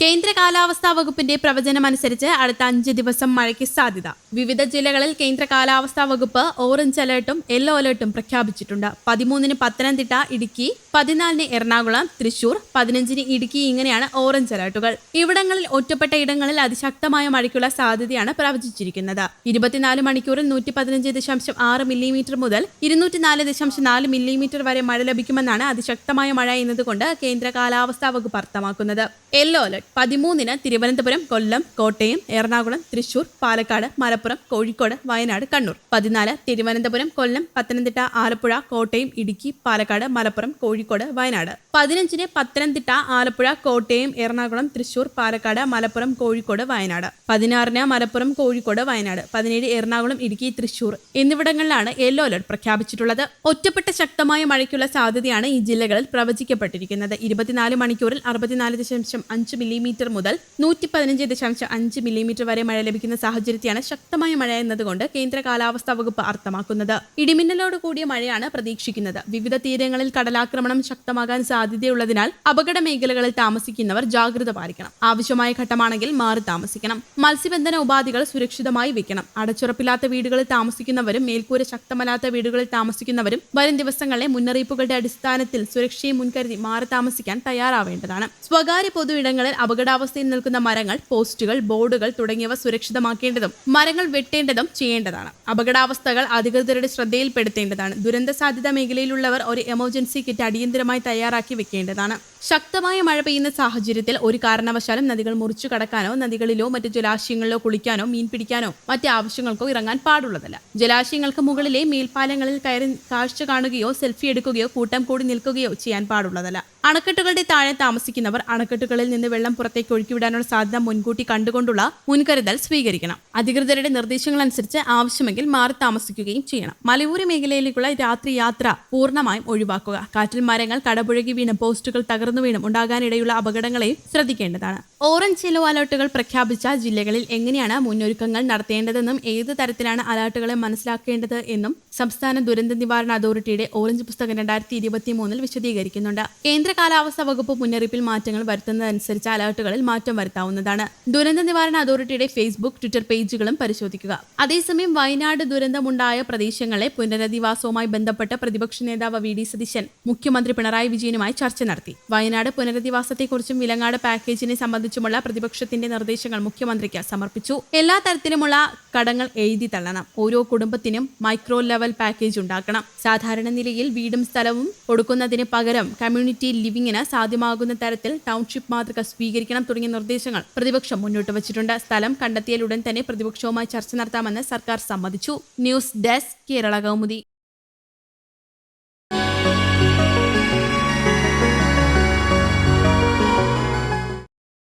കേന്ദ്ര കാലാവസ്ഥാ വകുപ്പിന്റെ പ്രവചനമനുസരിച്ച് അടുത്ത 5 ദിവസം മഴയ്ക്ക് സാധ്യത. വിവിധ ജില്ലകളിൽ കേന്ദ്ര കാലാവസ്ഥാ വകുപ്പ് ഓറഞ്ച് അലർട്ടും യെല്ലോ അലർട്ടും പ്രഖ്യാപിച്ചിട്ടുണ്ട്. 13-ന് പത്തനംതിട്ട, ഇടുക്കി, 14-ന് എറണാകുളം, തൃശൂർ, 15-ന് ഇടുക്കി ഇങ്ങനെയാണ് ഓറഞ്ച് അലർട്ടുകൾ. ഇവിടങ്ങളിൽ ഒറ്റപ്പെട്ട ഇടങ്ങളിൽ അതിശക്തമായ മഴയ്ക്കുള്ള സാധ്യതയാണ് പ്രവചിച്ചിരിക്കുന്നത്. 24 മണിക്കൂറിൽ 115.6 മില്ലിമീറ്റർ മുതൽ 204.4 മില്ലിമീറ്റർ വരെ മഴ ലഭിക്കുമെന്നാണ് അതിശക്തമായ മഴ എന്നതുകൊണ്ട് കേന്ദ്ര കാലാവസ്ഥാ വകുപ്പ് അർത്ഥമാക്കുന്നത്. യെല്ലോ അലർട്ട് 13-ന് തിരുവനന്തപുരം, കൊല്ലം, കോട്ടയം, എറണാകുളം, തൃശൂർ, പാലക്കാട്, മലപ്പുറം, കോഴിക്കോട്, വയനാട്, കണ്ണൂർ. 14 തിരുവനന്തപുരം, കൊല്ലം, പത്തനംതിട്ട, ആലപ്പുഴ, കോട്ടയം, ഇടുക്കി, പാലക്കാട്, മലപ്പുറം, കോഴിക്കോട്, വയനാട്. 15-ന് പത്തനംതിട്ട, ആലപ്പുഴ, കോട്ടയം, എറണാകുളം, തൃശൂർ, പാലക്കാട്, മലപ്പുറം, കോഴിക്കോട്, വയനാട്. 16-ന് മലപ്പുറം, കോഴിക്കോട്, വയനാട്. 17 എറണാകുളം, ഇടുക്കി, തൃശൂർ എന്നിവിടങ്ങളിലാണ് യെല്ലോ അലർട്ട് പ്രഖ്യാപിച്ചിട്ടുള്ളത്. ഒറ്റപ്പെട്ട ശക്തമായ മഴയ്ക്കുള്ള സാധ്യതയാണ് ഈ ജില്ലകളിൽ പ്രവചിക്കപ്പെട്ടിരിക്കുന്നത്. 24 മണിക്കൂറിൽ 64.5 മില്ലിമീറ്റർ മുതൽ 115.5 മില്ലിമീറ്റർ വരെ മഴ ലഭിക്കുന്ന സാഹചര്യത്തെയാണ് ശക്തമായ മഴ എന്നതുകൊണ്ട് കേന്ദ്ര കാലാവസ്ഥാ വകുപ്പ് അർത്ഥമാക്കുന്നത്. ഇടിമിന്നലോട് കൂടിയ മഴയാണ് പ്രതീക്ഷിക്കുന്നത്. വിവിധ തീരങ്ങളിൽ കടലാക്രമണം ശക്തമാകാൻ സാധ്യതയുള്ളതിനാൽ അപകട മേഖലകളിൽ താമസിക്കുന്നവർ ജാഗ്രത പാലിക്കണം. ആവശ്യമായ ഘട്ടമാണെങ്കിൽ മാറി താമസിക്കണം. മത്സ്യബന്ധന ഉപാധികൾ സുരക്ഷിതമായി വെക്കണം. അടച്ചുറപ്പില്ലാത്ത വീടുകളിൽ താമസിക്കുന്നവരും മേൽക്കൂര ശക്തമല്ലാത്ത വീടുകളിൽ താമസിക്കുന്നവരും വരും ദിവസങ്ങളിലെ മുന്നറിയിപ്പുകളുടെ അടിസ്ഥാനത്തിൽ സുരക്ഷയെ മുൻകരുതി മാറി താമസിക്കാൻ തയ്യാറാവേണ്ടതാണ്. സ്വകാര്യ പൊതു ഇടങ്ങളിൽ അപകടാവസ്ഥയിൽ നിൽക്കുന്ന മരങ്ങൾ, പോസ്റ്റുകൾ, ബോർഡുകൾ തുടങ്ങിയവ സുരക്ഷിതമാക്കേണ്ടതും മരങ്ങൾ വെട്ടേണ്ടതും ചെയ്യേണ്ടതാണ്. അപകടാവസ്ഥകൾ അധികൃതരുടെ ശ്രദ്ധയിൽപ്പെടുത്തേണ്ടതാണ്. ദുരന്ത സാധ്യതാ മേഖലയിലുള്ളവർ ഒരു എമർജൻസി കിറ്റ് അടിയന്തരമായി തയ്യാറാക്കി വെക്കേണ്ടതാണ്. ശക്തമായ മഴ പെയ്യുന്ന സാഹചര്യത്തിൽ ഒരു കാരണവശാലും നദികൾ മുറിച്ചു കടക്കാനോ നദികളിലോ മറ്റു ജലാശയങ്ങളിലോ കുളിക്കാനോ മീൻ പിടിക്കാനോ മറ്റ് ആവശ്യങ്ങൾക്കോ ഇറങ്ങാൻ പാടുള്ളതല്ല. ജലാശയങ്ങൾക്ക് മുകളിലെ മേൽപ്പാലങ്ങളിൽ കയറി കാഴ്ച കാണുകയോ സെൽഫി എടുക്കുകയോ കൂട്ടം കൂടി നിൽക്കുകയോ ചെയ്യാൻ പാടുള്ളതല്ല. അണക്കെട്ടുകളുടെ താഴെ താമസിക്കുന്നവർ അണക്കെട്ടുകളിൽ നിന്ന് വെള്ളം പുറത്തേക്ക് ഒഴുക്കിവിടാനുള്ള സാധ്യത മുൻകൂട്ടി കണ്ടുകൊണ്ടുള്ള മുൻകരുതൽ സ്വീകരിക്കണം. അധികൃതരുടെ നിർദ്ദേശങ്ങൾ അനുസരിച്ച് ആവശ്യമെങ്കിൽ മാറി താമസിക്കുകയും ചെയ്യണം. മലയോര മേഖലയിലേക്കുള്ള രാത്രി യാത്ര പൂർണ്ണമായും ഒഴിവാക്കുക. കാറ്റിൽ മരങ്ങൾ കടപുഴകി വീണ് പോസ്റ്റുകൾ തകർന്നു വീണും ഉണ്ടാകാനിടയുള്ള അപകടങ്ങളെയും ശ്രദ്ധിക്കേണ്ടതാണ്. ഓറഞ്ച് യെല്ലോ അലർട്ടുകൾ പ്രഖ്യാപിച്ച ജില്ലകളിൽ എങ്ങനെയാണ് മുന്നൊരുക്കങ്ങൾ നടത്തേണ്ടതെന്നും ഏത് തരത്തിലാണ് അലർട്ടുകളെ മനസ്സിലാക്കേണ്ടത് എന്നും സംസ്ഥാന ദുരന്ത നിവാരണ അതോറിറ്റിയുടെ ഓറഞ്ച് പുസ്തകം 2023 വിശദീകരിക്കുന്നുണ്ട്. കേന്ദ്ര കാലാവസ്ഥാ വകുപ്പ് മുന്നറിയിപ്പിൽ മാറ്റങ്ങൾ വരുത്തുന്നതനുസരിച്ച് അലർട്ടുകളിൽ മാറ്റം വരുത്താവുന്നതാണ്. ദുരന്ത നിവാരണ അതോറിറ്റിയുടെ ഫേസ്ബുക്ക്, ട്വിറ്റർ പേജുകളും പരിശോധിക്കുക. അതേസമയം വയനാട് ദുരന്തമുണ്ടായ പ്രദേശങ്ങളിലെ പുനരധിവാസവുമായി ബന്ധപ്പെട്ട് പ്രതിപക്ഷ നേതാവ് വി.ഡി. സതീശൻ മുഖ്യമന്ത്രി പിണറായി വിജയനുമായി ചർച്ച നടത്തി. വയനാട് പുനരധിവാസത്തെക്കുറിച്ചും വിലങ്ങാട് പാക്കേജിനെ സംബന്ധിച്ചുമുള്ള പ്രതിപക്ഷത്തിന്റെ നിർദ്ദേശങ്ങൾ മുഖ്യമന്ത്രിക്ക് സമർപ്പിച്ചു. എല്ലാ തരത്തിലുമുള്ള കടങ്ങൾ എഴുതി തള്ളണം. ഓരോ കുടുംബത്തിനും മൈക്രോ ലെവൽ പാക്കേജ് ഉണ്ടാക്കണം. സാധാരണ നിലയിൽ വീടും സ്ഥലവും കൊടുക്കുന്നതിന് പകരം കമ്മ്യൂണിറ്റി ലിവിംഗിന് സാധ്യമാകുന്ന തരത്തിൽ ടൗൺഷിപ്പ് മാതൃക സ്വീകരിക്കണം തുടങ്ങിയ നിർദ്ദേശങ്ങൾ പ്രതിപക്ഷം മുന്നോട്ട് വച്ചിട്ടുണ്ട്. സ്ഥലം കണ്ടെത്തിയാലുടൻ തന്നെ പ്രതിപക്ഷവുമായി ചർച്ച നടത്താമെന്ന് സർക്കാർ സമ്മതിച്ചു. News desk, Kerala Kaumudi.